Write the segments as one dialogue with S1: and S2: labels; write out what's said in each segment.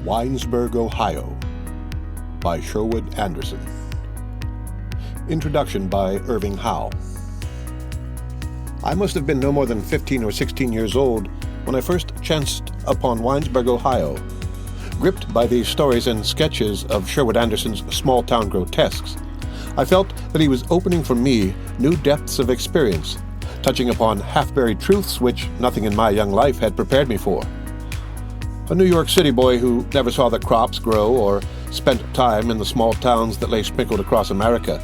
S1: Winesburg, Ohio, by Sherwood Anderson. Introduction by Irving HOWE. I must have been no more than 15 or 16 years old when I first chanced upon Winesburg, Ohio. Gripped by these stories and sketches of Sherwood Anderson's small-town grotesques, I felt that he was opening for me new depths of experience, touching upon half-buried truths which nothing in my young life had prepared me for. A New York City boy who never saw the crops grow or spent time in the small towns that lay sprinkled across America,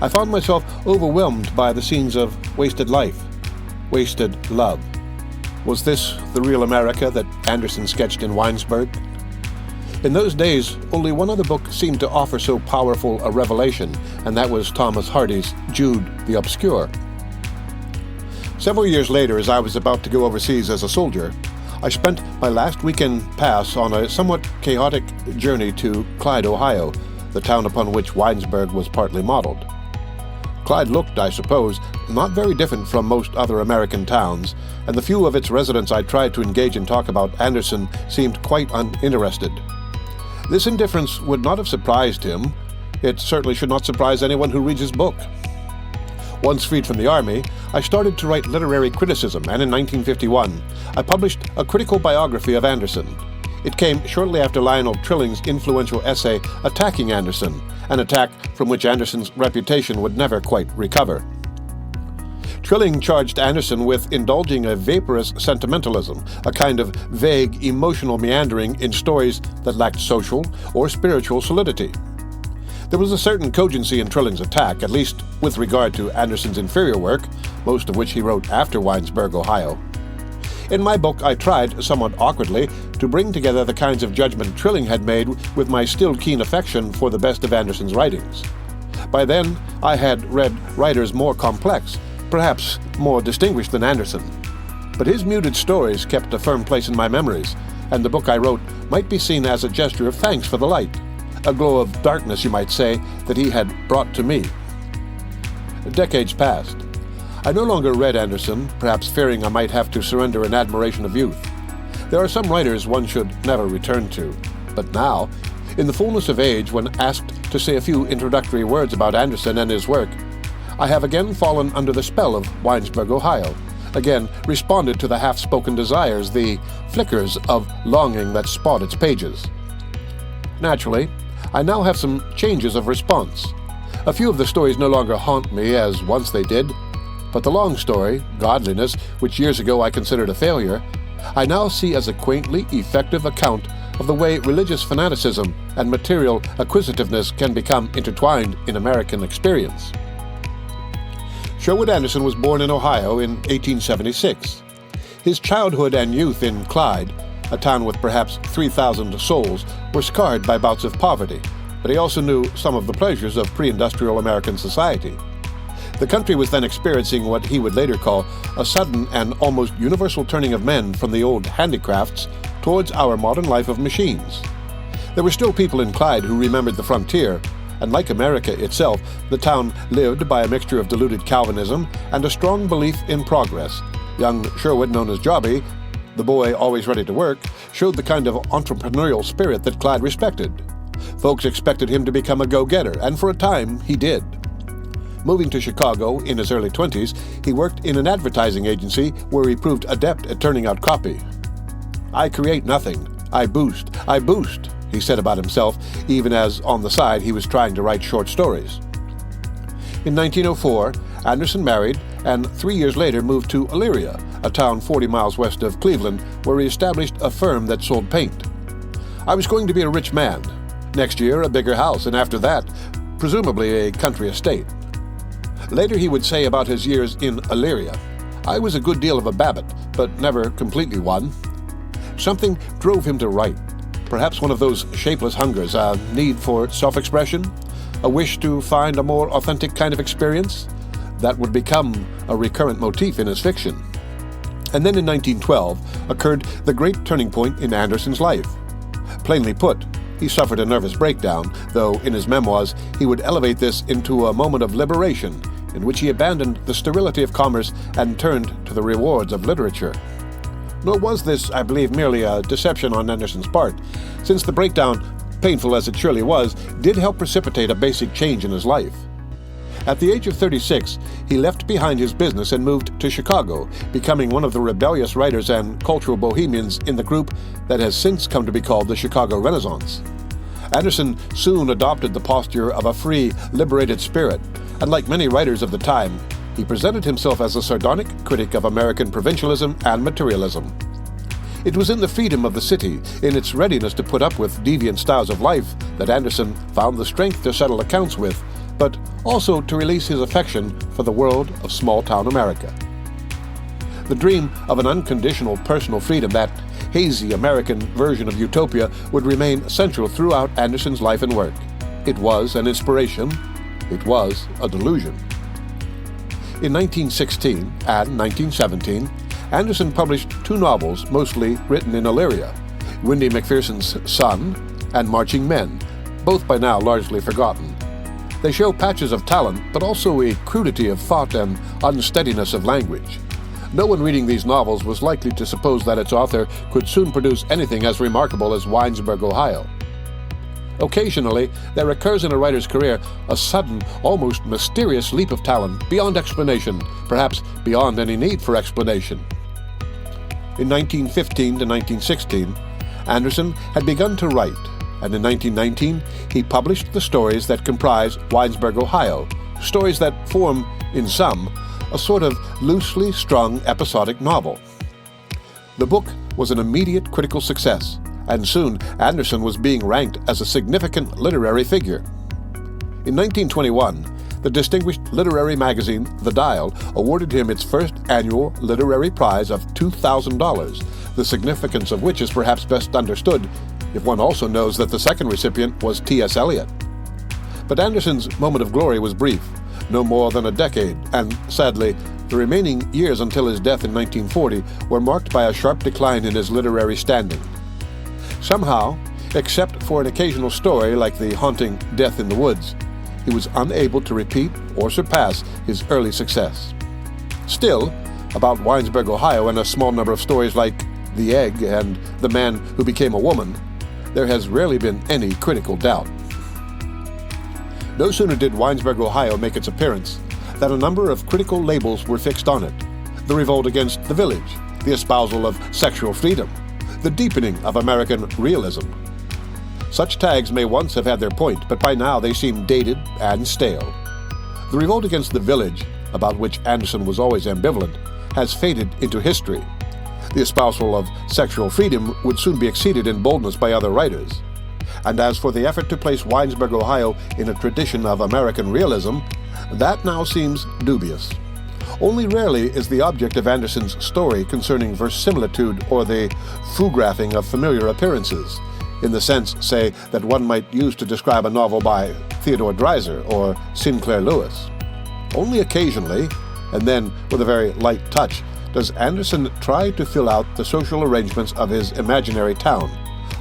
S1: I found myself overwhelmed by the scenes of wasted life, wasted love. Was this the real America that Anderson sketched in Winesburg? In those days, only one other book seemed to offer so powerful a revelation, and that was Thomas Hardy's Jude the Obscure. Several years later, as I was about to go overseas as a soldier, I spent my last weekend pass on a somewhat chaotic journey to Clyde, Ohio, the town upon which Winesburg was partly modeled. Clyde looked, I suppose, not very different from most other American towns, and the few of its residents I tried to engage in talk about Anderson seemed quite uninterested. This indifference would not have surprised him. It certainly should not surprise anyone who reads his book. Once freed from the Army, I started to write literary criticism, and in 1951, I published a critical biography of Anderson. It came shortly after Lionel Trilling's influential essay attacking Anderson, an attack from which Anderson's reputation would never quite recover. Trilling charged Anderson with indulging a vaporous sentimentalism, a kind of vague emotional meandering in stories that lacked social or spiritual solidity. There was a certain cogency in Trilling's attack, at least with regard to Anderson's inferior work, most of which he wrote after Winesburg, Ohio. In my book, I tried, somewhat awkwardly, to bring together the kinds of judgment Trilling had made with my still keen affection for the best of Anderson's writings. By then, I had read writers more complex, perhaps more distinguished than Anderson. But his muted stories kept a firm place in my memories, and the book I wrote might be seen as a gesture of thanks for the light, a glow of darkness, you might say, that he had brought to me. Decades passed. I no longer read Anderson, perhaps fearing I might have to surrender an admiration of youth. There are some writers one should never return to. But now, in the fullness of age, when asked to say a few introductory words about Anderson and his work, I have again fallen under the spell of Winesburg, Ohio, again responded to the half-spoken desires, the flickers of longing that spot its pages. Naturally, I now have some changes of response. A few of the stories no longer haunt me as once they did, but the long story, Godliness, which years ago I considered a failure, I now see as a quaintly effective account of the way religious fanaticism and material acquisitiveness can become intertwined in American experience. Sherwood Anderson was born in Ohio in 1876. His childhood and youth in Clyde, a town with perhaps 3,000 souls, were scarred by bouts of poverty, but he also knew some of the pleasures of pre-industrial American society. The country was then experiencing what he would later call a sudden and almost universal turning of men from the old handicrafts towards our modern life of machines. There were still people in Clyde who remembered the frontier, and like America itself, the town lived by a mixture of diluted Calvinism and a strong belief in progress. Young Sherwood, known as Jobby, the boy always ready to work, showed the kind of entrepreneurial spirit that Clyde respected. Folks expected him to become a go-getter, and for a time, he did. Moving to Chicago in his early 20s, he worked in an advertising agency where he proved adept at turning out copy. "I create nothing. I boost, he said about himself, even as on the side he was trying to write short stories. In 1904, Anderson married and 3 years later moved to Elyria, a town 40 miles west of Cleveland, where he established a firm that sold paint. "I was going to be a rich man. Next year, a bigger house, and after that, presumably a country estate." Later he would say about his years in Elyria, "I was a good deal of a Babbitt, but never completely one." Something drove him to write, perhaps one of those shapeless hungers, a need for self-expression, a wish to find a more authentic kind of experience that would become a recurrent motif in his fiction. And then in 1912 occurred the great turning point in Anderson's life. Plainly put, he suffered a nervous breakdown, though in his memoirs he would elevate this into a moment of liberation in which he abandoned the sterility of commerce and turned to the rewards of literature. Nor was this, I believe, merely a deception on Anderson's part, since the breakdown, painful as it surely was, did help precipitate a basic change in his life. At the age of 36, he left behind his business and moved to Chicago, becoming one of the rebellious writers and cultural bohemians in the group that has since come to be called the Chicago Renaissance. Anderson soon adopted the posture of a free, liberated spirit, and like many writers of the time, he presented himself as a sardonic critic of American provincialism and materialism. It was in the freedom of the city, in its readiness to put up with deviant styles of life, that Anderson found the strength to settle accounts with, but also to release his affection for the world of small-town America. The dream of an unconditional personal freedom, that hazy American version of utopia, would remain central throughout Anderson's life and work. It was an inspiration. It was a delusion. In 1916 and 1917, Anderson published two novels mostly written in Illyria, Windy McPherson's Son and Marching Men, both by now largely forgotten. They show patches of talent, but also a crudity of thought and unsteadiness of language. No one reading these novels was likely to suppose that its author could soon produce anything as remarkable as Winesburg, Ohio. Occasionally, there occurs in a writer's career a sudden, almost mysterious leap of talent beyond explanation, perhaps beyond any need for explanation. In 1915 to 1916, Anderson had begun to write, and in 1919 he published the stories that comprise Winesburg, Ohio, stories that form, in sum, a sort of loosely strung episodic novel. The book was an immediate critical success, and soon Anderson was being ranked as a significant literary figure. In 1921, the distinguished literary magazine The Dial awarded him its first annual literary prize of $2,000, the significance of which is perhaps best understood if one also knows that the second recipient was T.S. Eliot. But Anderson's moment of glory was brief, no more than a decade, and sadly, the remaining years until his death in 1940 were marked by a sharp decline in his literary standing. Somehow, except for an occasional story like the haunting Death in the Woods, he was unable to repeat or surpass his early success. Still, about Winesburg, Ohio, and a small number of stories like The Egg and The Man Who Became a Woman, there has rarely been any critical doubt. No sooner did Winesburg, Ohio make its appearance than a number of critical labels were fixed on it: the revolt against the village, the espousal of sexual freedom, the deepening of American realism. Such tags may once have had their point, but by now they seem dated and stale. The revolt against the village, about which Anderson was always ambivalent, has faded into history. The espousal of sexual freedom would soon be exceeded in boldness by other writers. And as for the effort to place Winesburg, Ohio in a tradition of American realism, that now seems dubious. Only rarely is the object of Anderson's story concerning verisimilitude or the photographing of familiar appearances, in the sense, say, that one might use to describe a novel by Theodore Dreiser or Sinclair Lewis. Only occasionally, and then with a very light touch, does Anderson try to fill out the social arrangements of his imaginary town,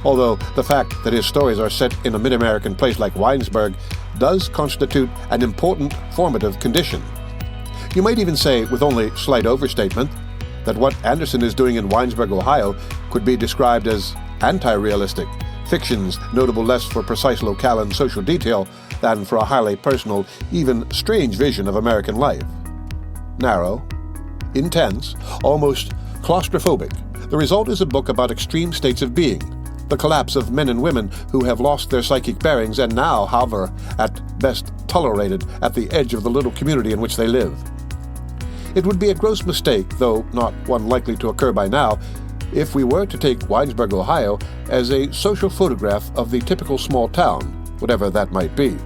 S1: although the fact that his stories are set in a mid-American place like Winesburg does constitute an important formative condition. You might even say, with only slight overstatement, that what Anderson is doing in Winesburg, Ohio, could be described as anti-realistic, fictions notable less for precise locale and social detail than for a highly personal, even strange vision of American life. Narrow, intense, almost claustrophobic, the result is a book about extreme states of being, the collapse of men and women who have lost their psychic bearings and now hover, at best tolerated, at the edge of the little community in which they live. It would be a gross mistake, though not one likely to occur by now, if we were to take Winesburg, Ohio, as a social photograph of the typical small town, whatever that might be.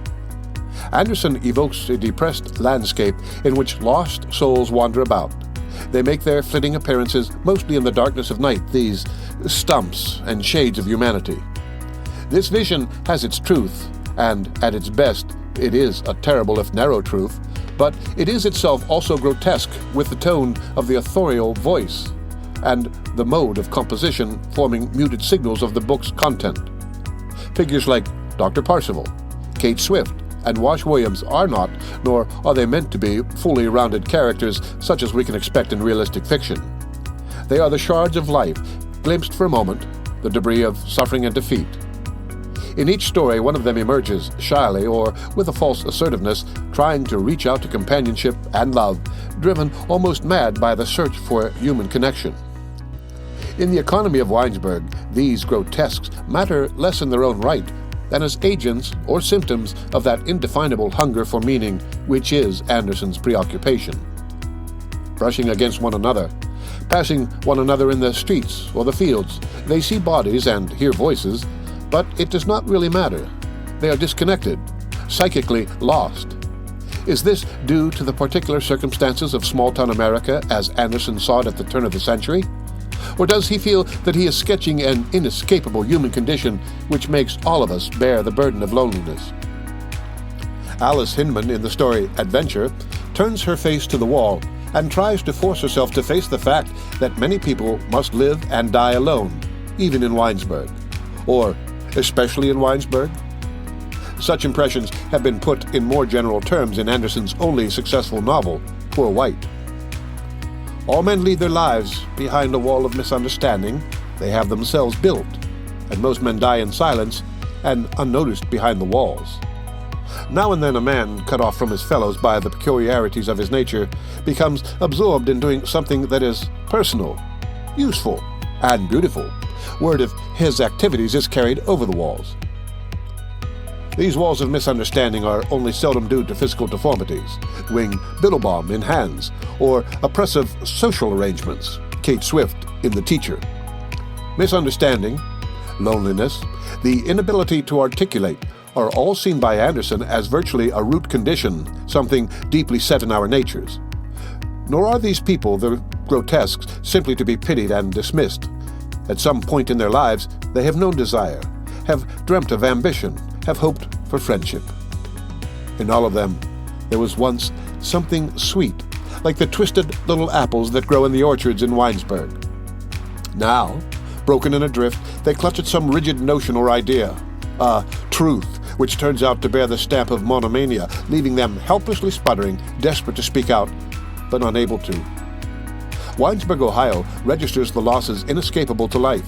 S1: Anderson evokes a depressed landscape in which lost souls wander about. They make their flitting appearances mostly in the darkness of night, these stumps and shades of humanity. This vision has its truth, and at its best, it is a terrible if narrow truth, but it is itself also grotesque with the tone of the authorial voice and the mode of composition forming muted signals of the book's content. Figures like Dr. Parzival, Kate Swift, and Wash Williams are not, nor are they meant to be, fully rounded characters such as we can expect in realistic fiction. They are the shards of life, glimpsed for a moment, the debris of suffering and defeat. In each story, one of them emerges shyly or with a false assertiveness, trying to reach out to companionship and love, driven almost mad by the search for human connection. In the economy of Winesburg, these grotesques matter less in their own right than as agents or symptoms of that indefinable hunger for meaning which is Anderson's preoccupation. Brushing against one another, passing one another in the streets or the fields, they see bodies and hear voices, but it does not really matter. They are disconnected, psychically lost. Is this due to the particular circumstances of small-town America as Anderson saw it at the turn of the century? Or does he feel that he is sketching an inescapable human condition which makes all of us bear the burden of loneliness? Alice Hinman, in the story Adventure, turns her face to the wall and tries to force herself to face the fact that many people must live and die alone, even in Winesburg. Or especially in Winesburg? Such impressions have been put in more general terms in Anderson's only successful novel, Poor White. All men lead their lives behind a wall of misunderstanding they have themselves built, and most men die in silence and unnoticed behind the walls. Now and then a man, cut off from his fellows by the peculiarities of his nature, becomes absorbed in doing something that is personal, useful, and beautiful. Word of his activities is carried over the walls. These walls of misunderstanding are only seldom due to physical deformities, wing Biddlebaum in Hands, or oppressive social arrangements, Kate Swift in The Teacher. Misunderstanding, loneliness, the inability to articulate are all seen by Anderson as virtually a root condition, something deeply set in our natures. Nor are these people, the grotesques, simply to be pitied and dismissed. At some point in their lives, they have known desire, have dreamt of ambition, have hoped for friendship. In all of them, there was once something sweet, like the twisted little apples that grow in the orchards in Winesburg. Now, broken and adrift, they clutch at some rigid notion or idea, a truth, which turns out to bear the stamp of monomania, leaving them helplessly sputtering, desperate to speak out, but unable to. Winesburg, Ohio, registers the losses inescapable to life,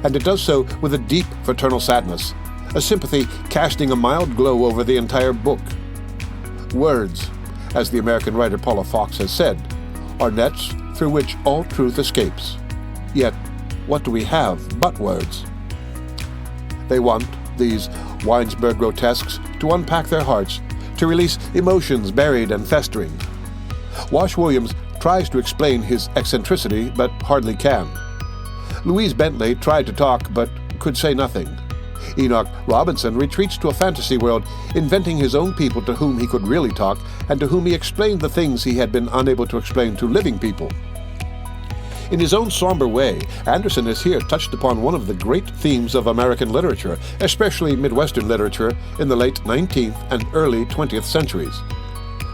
S1: and it does so with a deep fraternal sadness, a sympathy casting a mild glow over the entire book. Words, as the American writer Paula Fox has said, are nets through which all truth escapes. Yet, what do we have but words? They want, these Winesburg grotesques, to unpack their hearts, to release emotions buried and festering. Wash Williams tries to explain his eccentricity, but hardly can. Louise Bentley tried to talk, but could say nothing. Enoch Robinson retreats to a fantasy world, inventing his own people to whom he could really talk, and to whom he explained the things he had been unable to explain to living people. In his own somber way, Anderson has here touched upon one of the great themes of American literature, especially Midwestern literature, in the late 19th and early 20th centuries.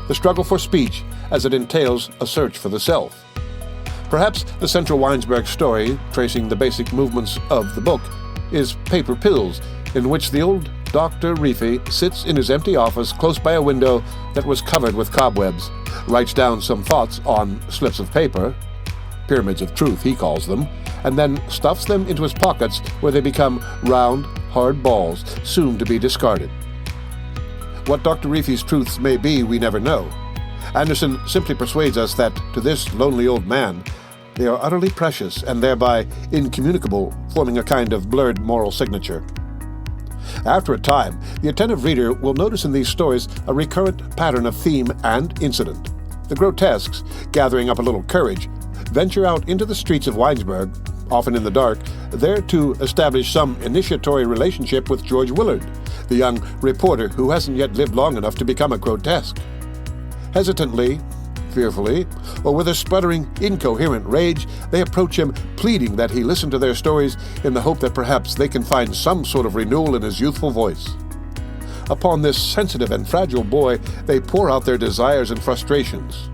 S1: The struggle for speech, as it entails a search for the self. Perhaps the central Winesburg story, tracing the basic movements of the book, is Paper Pills, in which the old Dr. Reefy sits in his empty office close by a window that was covered with cobwebs, writes down some thoughts on slips of paper, pyramids of truth he calls them, and then stuffs them into his pockets where they become round, hard balls, soon to be discarded. What Dr. Reefy's truths may be, we never know. Anderson simply persuades us that, to this lonely old man, they are utterly precious and thereby incommunicable, forming a kind of blurred moral signature. After a time, the attentive reader will notice in these stories a recurrent pattern of theme and incident. The grotesques, gathering up a little courage, venture out into the streets of Winesburg, often in the dark, there to establish some initiatory relationship with George Willard, the young reporter who hasn't yet lived long enough to become a grotesque. Hesitantly, fearfully, or with a sputtering, incoherent rage, they approach him, pleading that he listen to their stories in the hope that perhaps they can find some sort of renewal in his youthful voice. Upon this sensitive and fragile boy, they pour out their desires and frustrations.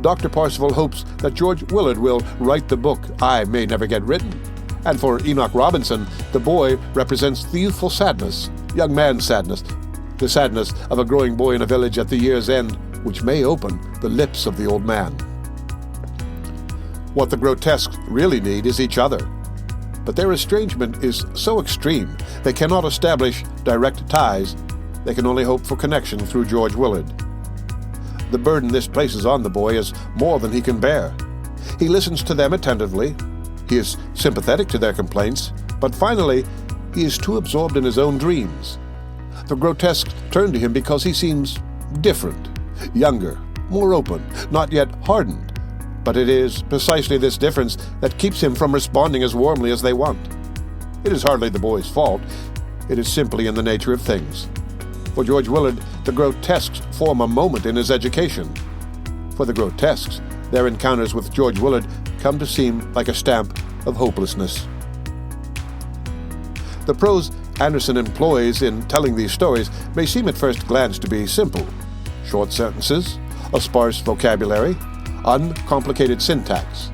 S1: Dr. Parsival hopes that George Willard will write the book I May Never Get Written. And for Enoch Robinson, the boy represents the youthful sadness, young man's sadness, the sadness of a growing boy in a village at the year's end, which may open the lips of the old man. What the grotesques really need is each other. But their estrangement is so extreme they cannot establish direct ties. They can only hope for connection through George Willard. The burden this places on the boy is more than he can bear. He listens to them attentively. He is sympathetic to their complaints, but finally, he is too absorbed in his own dreams. The grotesques turn to him because he seems different, younger, more open, not yet hardened. But it is precisely this difference that keeps him from responding as warmly as they want. It is hardly the boy's fault. It is simply in the nature of things. For George Willard, the grotesques form a moment in his education. For the grotesques, their encounters with George Willard come to seem like a stamp of hopelessness. The prose Anderson employs in telling these stories may seem at first glance to be simple. Short sentences, a sparse vocabulary, uncomplicated syntax.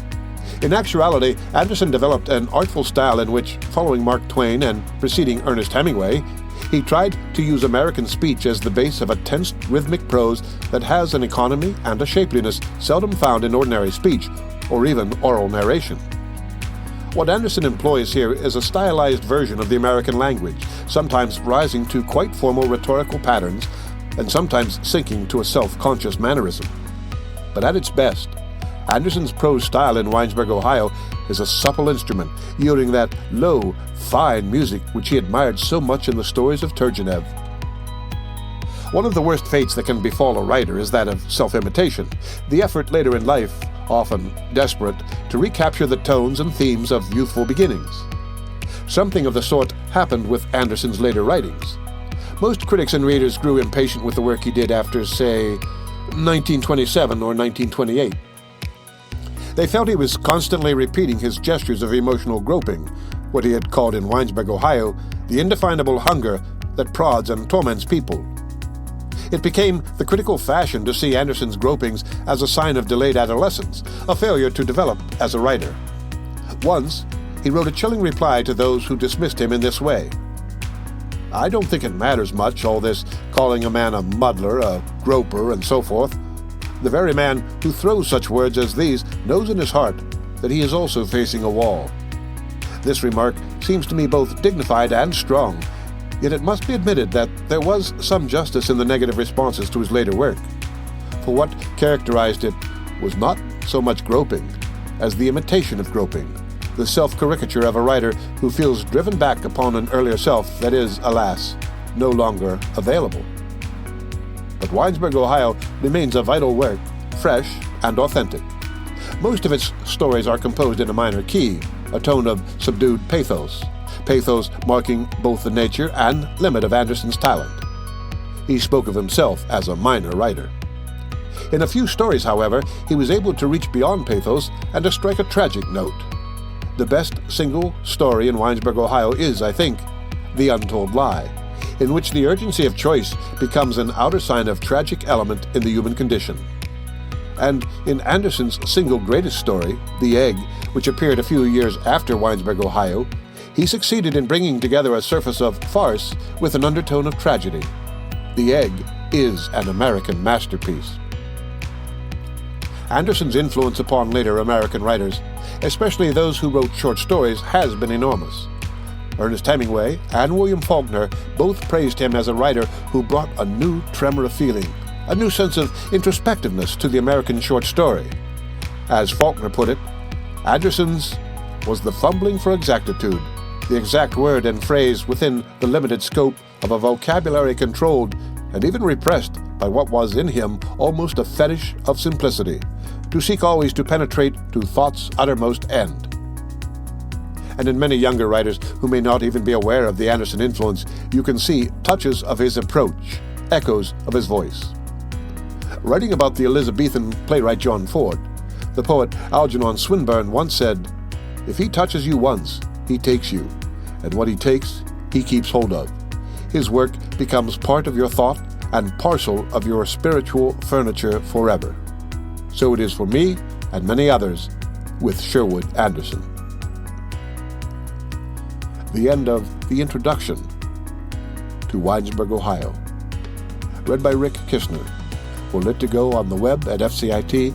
S1: In actuality, Anderson developed an artful style in which, following Mark Twain and preceding Ernest Hemingway, he tried to use American speech as the base of a tense, rhythmic prose that has an economy and a shapeliness seldom found in ordinary speech or even oral narration. What Anderson employs here is a stylized version of the American language, sometimes rising to quite formal rhetorical patterns and sometimes sinking to a self-conscious mannerism. But at its best, Anderson's prose style in Winesburg, Ohio, is a supple instrument, yielding that low, fine music which he admired so much in the stories of Turgenev. One of the worst fates that can befall a writer is that of self-imitation, the effort later in life, often desperate, to recapture the tones and themes of youthful beginnings. Something of the sort happened with Anderson's later writings. Most critics and readers grew impatient with the work he did after, say, 1927 or 1928. They felt he was constantly repeating his gestures of emotional groping, what he had called in Winesburg, Ohio, the indefinable hunger that prods and torments people. It became the critical fashion to see Anderson's gropings as a sign of delayed adolescence, a failure to develop as a writer. Once, he wrote a chilling reply to those who dismissed him in this way. "I don't think it matters much, all this calling a man a muddler, a groper, and so forth. The very man who throws such words as these knows in his heart that he is also facing a wall." This remark seems to me both dignified and strong, yet it must be admitted that there was some justice in the negative responses to his later work. For what characterized it was not so much groping as the imitation of groping, the self-caricature of a writer who feels driven back upon an earlier self that is, alas, no longer available. But Winesburg, Ohio remains a vital work, fresh and authentic. Most of its stories are composed in a minor key, a tone of subdued pathos marking both the nature and limit of Anderson's talent. He spoke of himself as a minor writer. In a few stories, however, he was able to reach beyond pathos and to strike a tragic note. The best single story in Winesburg, Ohio is, I think, The Untold Lie, in which the urgency of choice becomes an outer sign of tragic element in the human condition. And in Anderson's single greatest story, The Egg, which appeared a few years after Winesburg, Ohio, he succeeded in bringing together a surface of farce with an undertone of tragedy. The Egg is an American masterpiece. Anderson's influence upon later American writers, especially those who wrote short stories, has been enormous. Ernest Hemingway and William Faulkner both praised him as a writer who brought a new tremor of feeling, a new sense of introspectiveness to the American short story. As Faulkner put it, Anderson's was the fumbling for exactitude, the exact word and phrase within the limited scope of a vocabulary controlled and even repressed by what was in him almost a fetish of simplicity, to seek always to penetrate to thought's uttermost end. And in many younger writers who may not even be aware of the Anderson influence, you can see touches of his approach, echoes of his voice. Writing about the Elizabethan playwright John Ford, the poet Algernon Swinburne once said, "If he touches you once, he takes you, and what he takes, he keeps hold of. His work becomes part of your thought and parcel of your spiritual furniture forever." So it is for me and many others with Sherwood Anderson. The end of the introduction to Winesburg, Ohio. Read by Rick Kistner. For Lit to Go on the web at fcit.usf.edu.